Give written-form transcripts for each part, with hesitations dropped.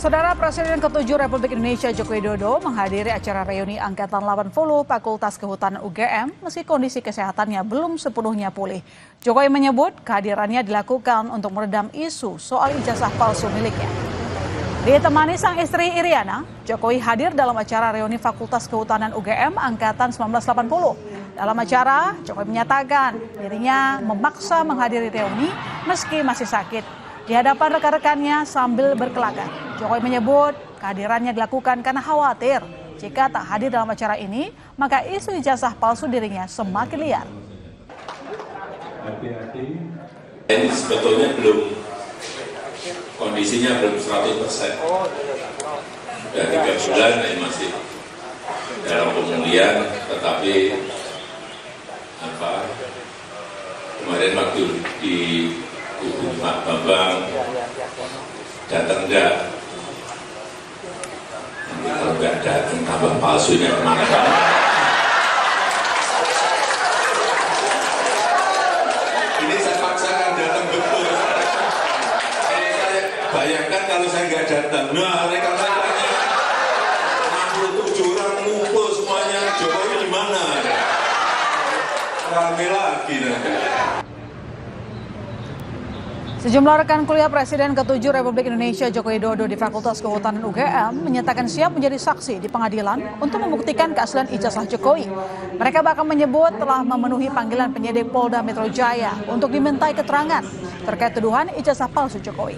Saudara Presiden ke-7 Republik Indonesia Joko Widodo menghadiri acara reuni Angkatan 80 Fakultas Kehutanan UGM meski kondisi kesehatannya belum sepenuhnya pulih. Jokowi menyebut kehadirannya dilakukan untuk meredam isu soal ijazah palsu miliknya. Ditemani sang istri Iriana, Jokowi hadir dalam acara reuni Fakultas Kehutanan UGM Angkatan 1980. Dalam acara, Jokowi menyatakan dirinya memaksa menghadiri reuni meski masih sakit. Di hadapan rekan-rekannya sambil berkelakar, Jokowi menyebut kehadirannya dilakukan karena khawatir jika tak hadir dalam acara ini, maka isu ijazah palsu dirinya semakin liar. Ini sebetulnya kondisinya belum 100%. Sudah 3 bulan masih dalam pemulihan, tetapi kemarin waktu di Pak Bambang datang enggak? Nanti kalau enggak datang tambah palsunya kemana? Ini saya paksakan datang betul. Saya bayangkan kalau saya enggak datang, nah rekan-rekannya 67 orang ngumpul semuanya, Jokowi di mana? Rame lagi nanti. Sejumlah rekan kuliah Presiden ke-7 Republik Indonesia Joko Widodo di Fakultas Kehutanan UGM menyatakan siap menjadi saksi di pengadilan untuk membuktikan keaslian ijazah Jokowi. Mereka bahkan menyebut telah memenuhi panggilan penyidik Polda Metro Jaya untuk dimintai keterangan terkait tuduhan ijazah palsu Jokowi.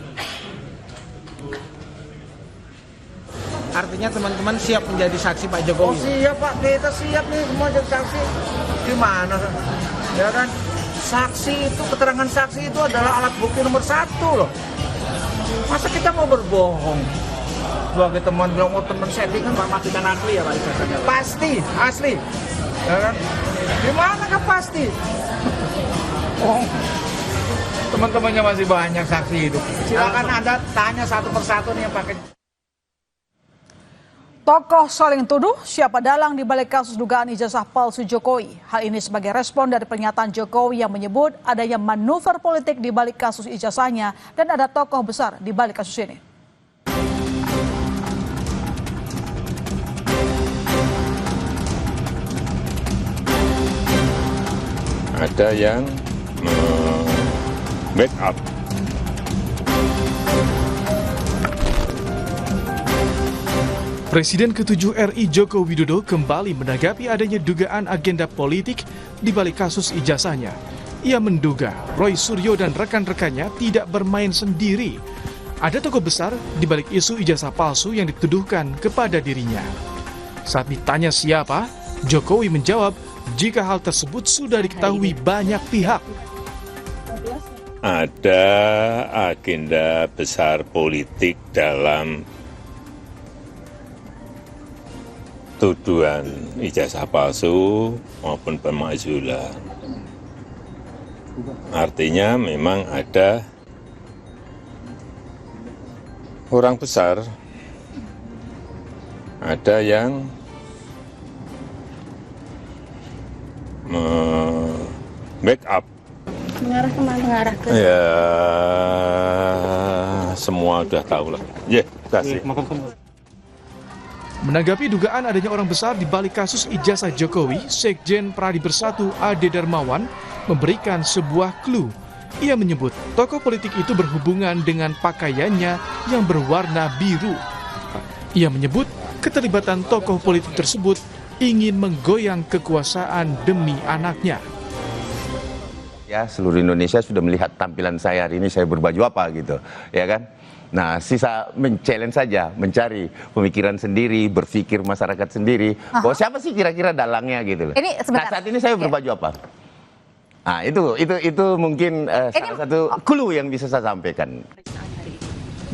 Artinya teman-teman siap menjadi saksi Pak Jokowi? Oh siap Pak, kita siap nih semua jadi saksi. Gimana? Ya kan? Saksi itu, keterangan saksi itu adalah alat bukti nomor 1 loh. Masa kita mau berbohong? Sebagai teman bilang, oh teman settingan Pak matikan asli ya Pak ijazahnya. Pasti, asli. Ya kan? Gimana kan pasti? Oh, teman-temannya masih banyak saksi hidup. Silakan Anda tanya satu persatu nih yang pakai. Tokoh saling tuduh siapa dalang di balik kasus dugaan ijazah palsu Jokowi. Hal ini sebagai respon dari pernyataan Jokowi yang menyebut adanya manuver politik di balik kasus ijazahnya dan ada tokoh besar di balik kasus ini. Ada yang backup. Presiden ke-7 RI Joko Widodo kembali menanggapi adanya dugaan agenda politik di balik kasus ijazahnya. Ia menduga Roy Suryo dan rekan-rekannya tidak bermain sendiri. Ada tokoh besar di balik isu ijazah palsu yang dituduhkan kepada dirinya. Saat ditanya siapa, Jokowi menjawab jika hal tersebut sudah diketahui banyak pihak. Ada agenda besar politik dalam tuduhan ijazah palsu maupun pemakzulan. Artinya memang ada orang besar, ada yang backup. Mengarah kemana? Mengarah ke? Ya, semua udah tahu lah. Ya, kasih. Menanggapi dugaan adanya orang besar di balik kasus ijazah Jokowi, Sekjen Pradi Bersatu Ade Darmawan memberikan sebuah clue. Ia menyebut tokoh politik itu berhubungan dengan pakaiannya yang berwarna biru. Ia menyebut keterlibatan tokoh politik tersebut ingin menggoyang kekuasaan demi anaknya. Ya, seluruh Indonesia sudah melihat tampilan saya hari ini, saya berbaju apa gitu, ya kan? Nah, sisa men-challenge saja, mencari pemikiran sendiri, berpikir masyarakat sendiri. Bahwa siapa sih kira-kira dalangnya gitu loh. Nah, saat ini saya berbaju apa? Nah, itu mungkin salah satu clue yang bisa saya sampaikan.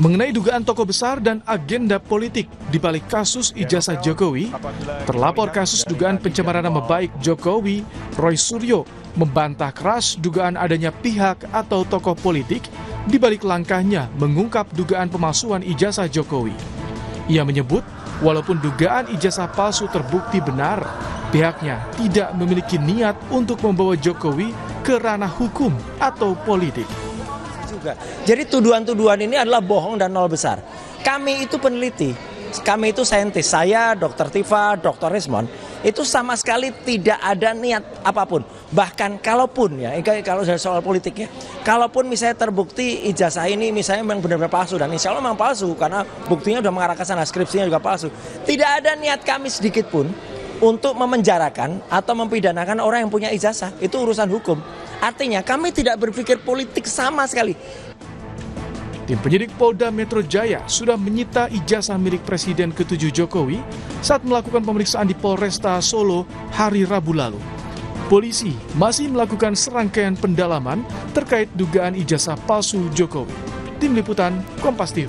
Mengenai dugaan tokoh besar dan agenda politik di balik kasus ijazah Jokowi, terlapor kasus dugaan pencemaran nama baik Jokowi, Roy Suryo, membantah keras dugaan adanya pihak atau tokoh politik di balik langkahnya mengungkap dugaan pemalsuan ijazah Jokowi. Ia menyebut, walaupun dugaan ijazah palsu terbukti benar, pihaknya tidak memiliki niat untuk membawa Jokowi ke ranah hukum atau politik. Jadi tuduhan-tuduhan ini adalah bohong dan nol besar. kami itu peneliti, kami itu saintis, saya, Dr. Tifa, Dr. Rismon, itu sama sekali tidak ada niat apapun. Bahkan kalaupun ya, kalau soal politik ya, kalaupun misalnya terbukti ijazah ini misalnya memang benar-benar palsu, dan insya Allah memang palsu karena buktinya sudah mengarah ke sana, skripsinya juga palsu. Tidak ada niat kami sedikit pun untuk memenjarakan atau mempidanakan orang yang punya ijazah. Itu urusan hukum. Artinya kami tidak berpikir politik sama sekali. Tim penyidik Polda Metro Jaya sudah menyita ijazah milik Presiden ke-7 Jokowi saat melakukan pemeriksaan di Polresta Solo hari Rabu lalu. Polisi masih melakukan serangkaian pendalaman terkait dugaan ijazah palsu Jokowi. Tim Liputan Kompas TV.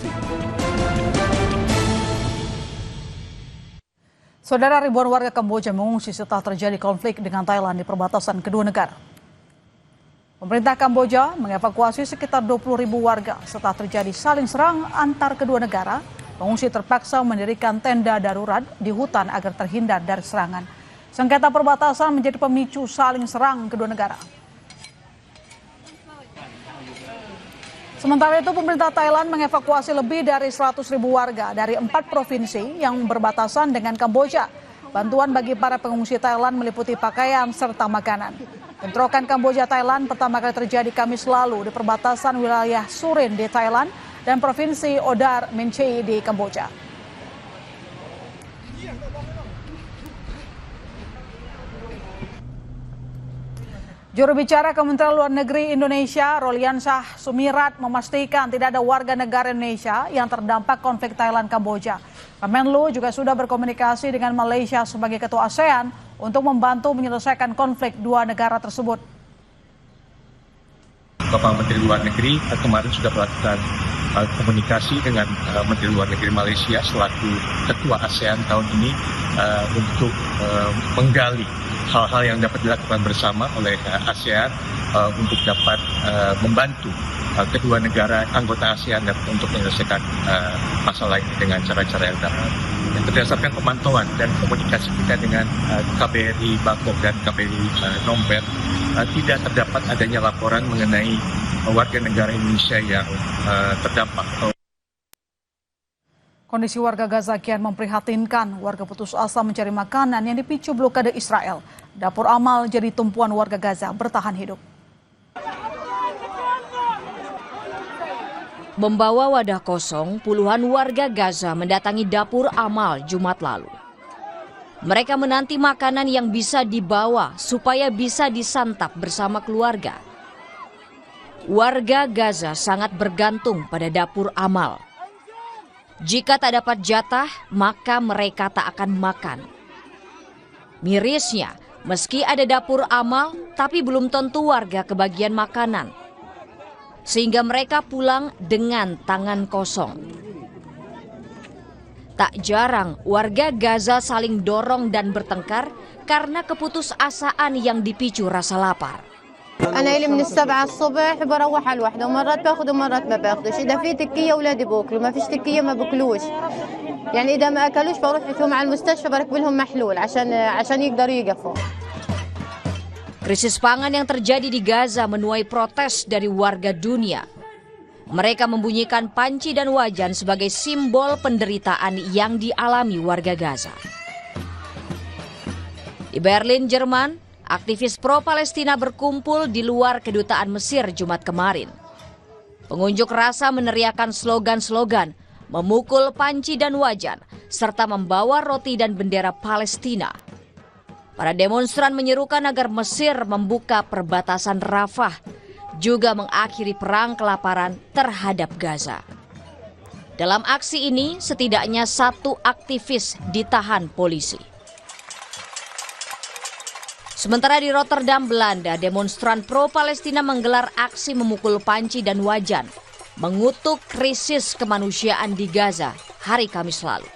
Saudara, ribuan warga Kamboja mengungsi setelah terjadi konflik dengan Thailand di perbatasan kedua negara. Pemerintah Kamboja mengevakuasi sekitar 20.000 warga setelah terjadi saling serang antar kedua negara. Pengungsi terpaksa mendirikan tenda darurat di hutan agar terhindar dari serangan. Sengketa perbatasan menjadi pemicu saling serang kedua negara. Sementara itu, pemerintah Thailand mengevakuasi lebih dari 100.000 warga dari 4 provinsi yang berbatasan dengan Kamboja. Bantuan bagi para pengungsi Thailand meliputi pakaian serta makanan. Bentrokan Kamboja-Thailand pertama kali terjadi Kamis lalu di perbatasan wilayah Surin di Thailand dan provinsi Odar Mencei di Kamboja. Juru bicara Kementerian Luar Negeri Indonesia, Roliansyah Sumirat, memastikan tidak ada warga negara Indonesia yang terdampak konflik Thailand-Kamboja. Kemenlu juga sudah berkomunikasi dengan Malaysia sebagai ketua ASEAN untuk membantu menyelesaikan konflik dua negara tersebut. Bapak Menteri Luar Negeri kemarin sudah melakukan komunikasi dengan Menteri Luar Negeri Malaysia selaku ketua ASEAN tahun ini untuk menggali hal-hal yang dapat dilakukan bersama oleh ASEAN untuk dapat membantu kedua negara anggota ASEAN untuk menyelesaikan masalah ini dengan cara-cara yang dapat. Berdasarkan pemantauan dan komunikasi kita dengan KBRI Bangkok dan KBRI Phnom Penh, tidak terdapat adanya laporan mengenai warga negara Indonesia yang terdampak. Kondisi warga Gaza kian memprihatinkan. Warga putus asa mencari makanan yang dipicu blokade Israel. Dapur amal jadi tumpuan warga Gaza bertahan hidup. Membawa wadah kosong, puluhan warga Gaza mendatangi dapur amal Jumat lalu. Mereka menanti makanan yang bisa dibawa supaya bisa disantap bersama keluarga. Warga Gaza sangat bergantung pada dapur amal. Jika tak dapat jatah, maka mereka tak akan makan. Mirisnya, meski ada dapur amal, tapi belum tentu warga kebagian makanan. Sehingga mereka pulang dengan tangan kosong. Tak jarang warga Gaza saling dorong dan bertengkar karena keputusasaan yang dipicu rasa lapar. أنا إلي من 7 الصبح بروح على الوحدة ومرات باخذ ومرات ما باخذش إذا في تكية أولادي بأكلوا ما فيش تكية ما بأكلوش يعني إذا ما أكلوش بروح بيهم على المستشفى بركب لهم محلول عشان يقدروا يقفوا. Krisis pangan yang terjadi di Gaza menuai protes dari warga dunia. Mereka membunyikan panci dan wajan sebagai simbol penderitaan yang dialami warga Gaza. Di Berlin, Jerman, aktivis pro-Palestina berkumpul di luar kedutaan Mesir Jumat kemarin. Pengunjuk rasa meneriakan slogan-slogan, memukul panci dan wajan, serta membawa roti dan bendera Palestina. Para demonstran menyerukan agar Mesir membuka perbatasan Rafah, juga mengakhiri perang kelaparan terhadap Gaza. Dalam aksi ini, setidaknya 1 aktivis ditahan polisi. Sementara di Rotterdam, Belanda, demonstran pro-Palestina menggelar aksi memukul panci dan wajan, mengutuk krisis kemanusiaan di Gaza hari Kamis lalu.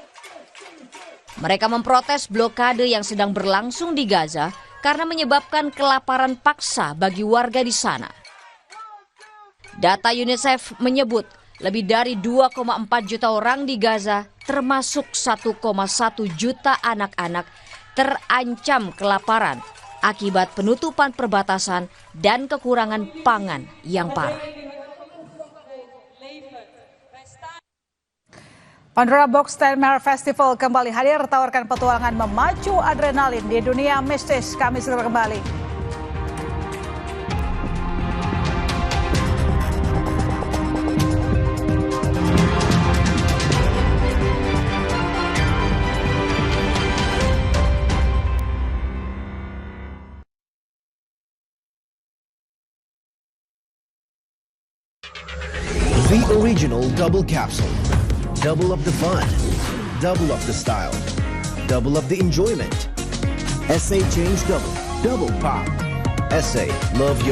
Mereka memprotes blokade yang sedang berlangsung di Gaza karena menyebabkan kelaparan paksa bagi warga di sana. Data UNICEF menyebut lebih dari 2,4 juta orang di Gaza, termasuk 1,1 juta anak-anak, terancam kelaparan akibat penutupan perbatasan dan kekurangan pangan yang parah. Pandora Box Nightmare Festival kembali hadir, tawarkan petualangan memacu adrenalin di dunia mistis. Kami segera kembali. The original double capsule. Double up the fun. Double up the style. Double up the enjoyment. SA Change Double. Double pop. SA Love Your